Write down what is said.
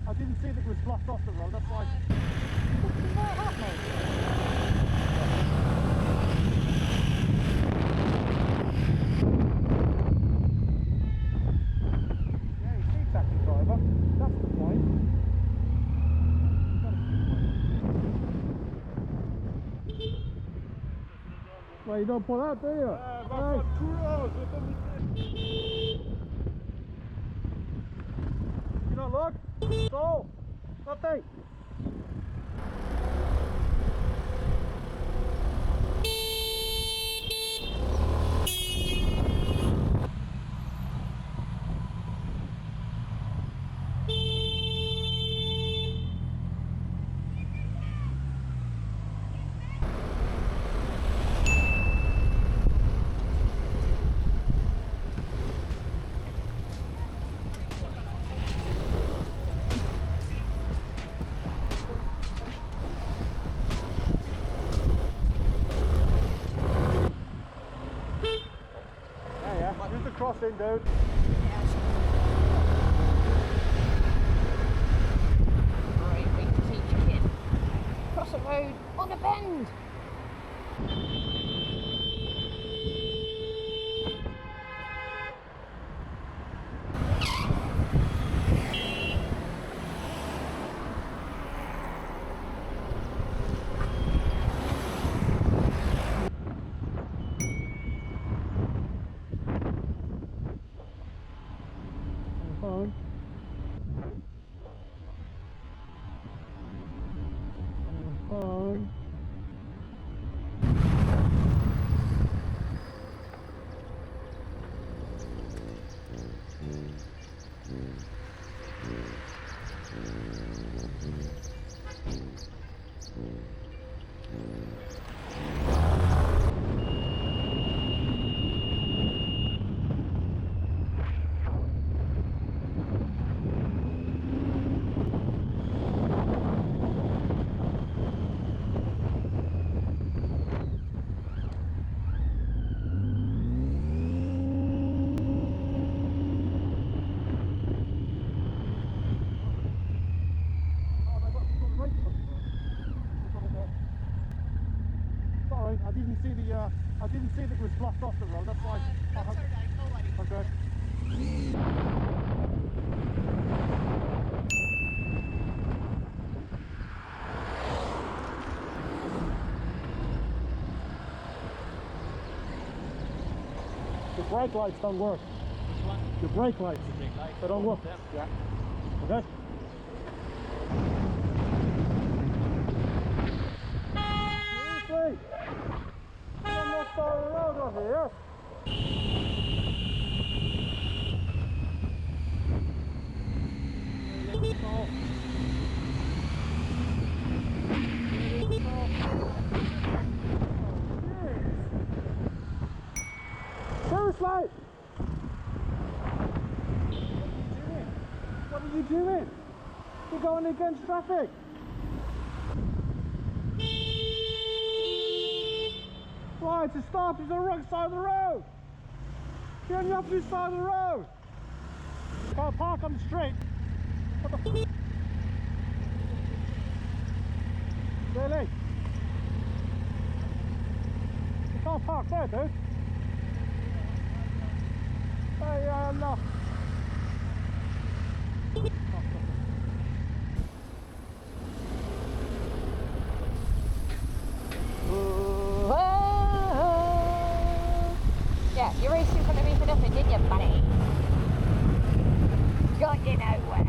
I didn't see that it was blocked off the road, that's why. Fucking right at me. Yeah, you see taxi driver. That's the point. That is the point. Well, you don't pull out, do you? You don't look? So, nothing. Yeah. Use the crossing, dude. Great way to teach a kid. Cross a road on a bend. Phone. Phone. Sorry, I didn't see the. I didn't see that it was blocked off the road. That's why. That's alright, no worries. Okay. The brake lights don't work. Which one? The brake lights. The brake lights. They don't work. Them. Yeah. Okay. Seriously? I'm not starting the road over here. Seriously? What are you doing? You're going against traffic. Right, to stop, it's on the wrong side of the road. You're on the opposite side of the road. Can't park on the street. What the f? Really? You can't park there, dude. Hey, no. Yeah, you raced in front of me for nothing, didn't you, buddy? Got you nowhere.